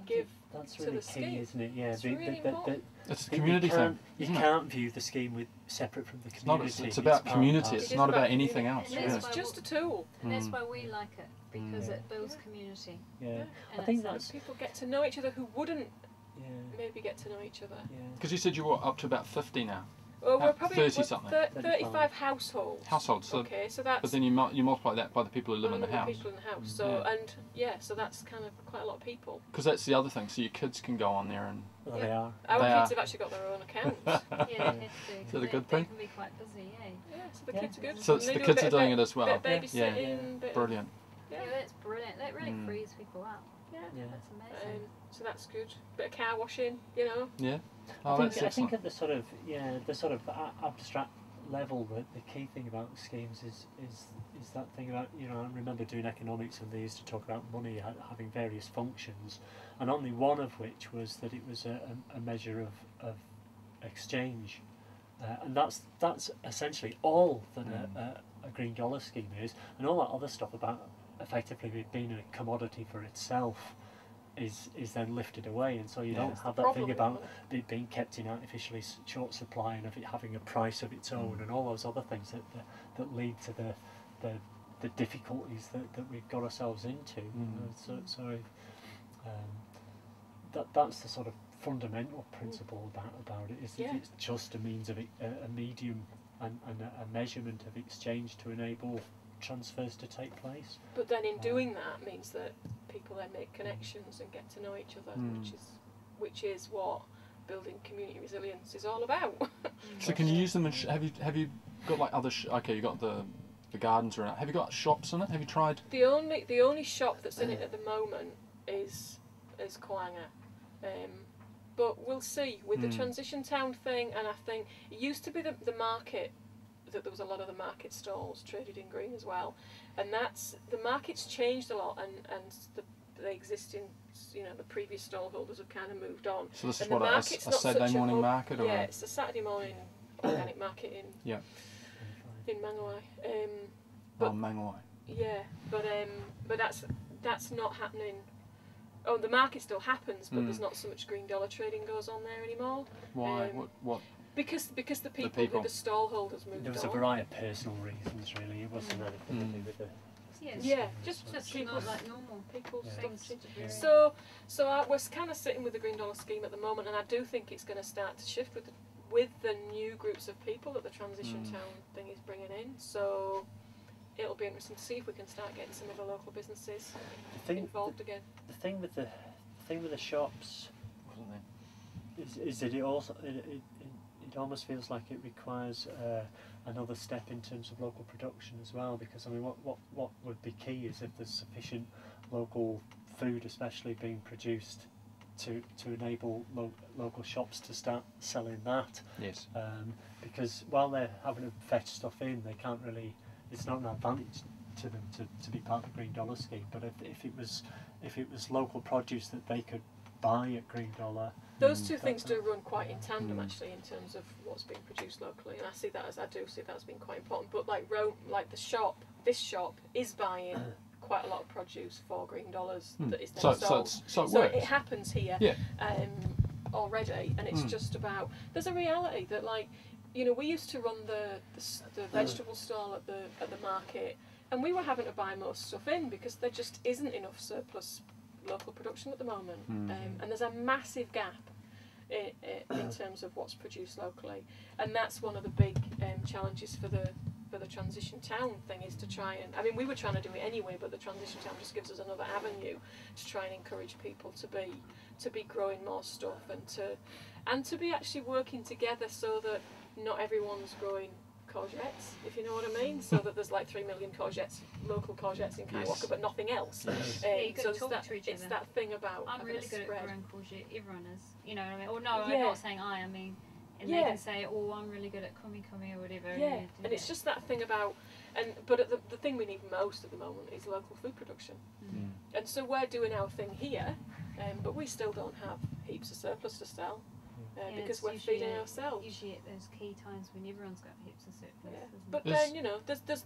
give that's to really the key, scheme. isn't it? Yeah, It's really important. It's a community thing. You can't view the scheme separate from the community. It's about community. It's not about anything else. Yeah. It's just a tool. And that's why we like it, because it builds community. Yeah, And I think that's people get to know each other who wouldn't maybe get to know each other. Because you said you were up to about 50 now. Well, we're probably 30 something. 35 households. So, okay, so that's. But then you multiply that by the people who live in the house. People in the house. So so that's kind of quite a lot of people. Because that's the other thing. So your kids can go on there and. They are. Our kids have actually got their own accounts. Yeah, kids do. Is that a good thing? They can be quite busy, Yeah, so the kids are good. So the kids are doing it as well. Bit of babysitting. Brilliant. Yeah, that's brilliant. That really frees people up. Yeah, that's amazing. So that's good. Bit of car washing, you know. Yeah. I think at the sort of abstract level, the key thing about schemes is that thing about, you know, I remember doing economics and they used to talk about money having various functions, and only one of which was that it was a measure of exchange, and that's essentially all that a green dollar scheme is, and all that other stuff about effectively being a commodity for itself is then lifted away, and so you don't have that thing about it being kept in artificially short supply and of it having a price of its own and all those other things that lead to the difficulties that we've got ourselves into. That's the sort of fundamental principle about it, is that it's just a means of a medium and a measurement of exchange to enable transfers to take place. But then in doing that means that people then make connections and get to know each other, which is what building community resilience is all about. So can you use them? Have you got like other? Okay, you got the gardens around. Have you got shops in it? Have you tried? The only shop that's in it at the moment is Kwanga. But we'll see with the transition town thing, and I think it used to be the market, that there was a lot of the market stalls traded in green as well, and the market's changed a lot, and the existing, you know, the previous stall holders have kind of moved on. So this is what a Saturday morning market, or it's a Saturday morning organic market in Mangawai. Mangawai. Yeah, but that's not happening. Oh, the market still happens, but there's not so much green dollar trading goes on there anymore. Why? What? Because the people. The stall holders moved on. There was a variety of personal reasons, really. It wasn't anything to do with the. Just people, not like normal people. Yeah. So we're kind of sitting with the green dollar scheme at the moment, and I do think it's going to start to shift with the new groups of people that the transition town thing is bringing in. So it'll be interesting to see if we can start getting some of the local businesses involved again. The thing with the shops is that it also it almost feels like it requires another step in terms of local production as well, because I mean what would be key is if there's sufficient local food especially being produced to enable local shops to start selling that. Yes. Because while they're having to fetch stuff in, they can't really, it's not an advantage to them to be part of the green dollar scheme. But if it was local produce that they could buy at green dollar, those two things do run quite in tandem actually in terms of what's being produced locally, and I do see that as being quite important. But like this shop is buying quite a lot of produce for green dollars that is then sold. So it happens here already, and it's just about, there's a reality that, like, you know, we used to run the vegetable stall at the market, and we were having to buy most stuff in because there just isn't enough surplus local production at the moment, and there's a massive gap in terms of what's produced locally, and that's one of the big challenges for the transition town thing, is to try and, I mean, we were trying to do it anyway, but the transition town just gives us another avenue to try and encourage people to be growing more stuff and to be actually working together, so that not everyone's growing courgettes, if you know what I mean, so that there's like 3 million local courgettes in Kaiwaka, but nothing else. So it's that thing about I'm really good at growing courgette, everyone is, you know what I mean, or no, Yeah. I'm not saying I mean, and they can say, oh, I'm really good at kumi or whatever. Yeah, and it's just that thing about, but the thing we need most at the moment is local food production. And so we're doing our thing here, but we still don't have heaps of surplus to sell. because it's we're usually feeding ourselves. Usually at those key times when everyone's got heaps of surplus. Yeah. Isn't But it? then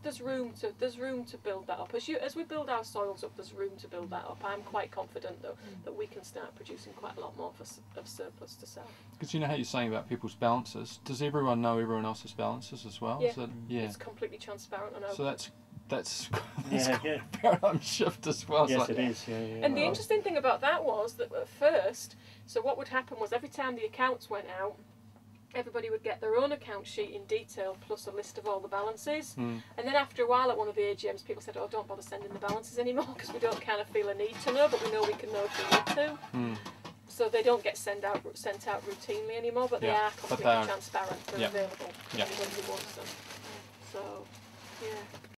there's room to build that up. As we build our soils up, there's room to build that up. I'm quite confident though that we can start producing quite a lot more of surplus to sell. Because you know how you're saying about people's balances. Does everyone know everyone else's balances as well? Yeah. Is that, yeah. It's completely transparent and open. So that's Yeah, quite a paradigm shift as well. It's yes, like, it is. Yeah, yeah. And the interesting thing about that was that at first, so what would happen was every time the accounts went out, everybody would get their own account sheet in detail plus a list of all the balances. And then after a while at one of the AGMs, people said, oh, don't bother sending the balances anymore because we don't kind of feel a need to know, but we know we can know if we need to. So they don't get sent out routinely anymore, but they are completely transparent. They're available to anybody who wants them. So, yeah.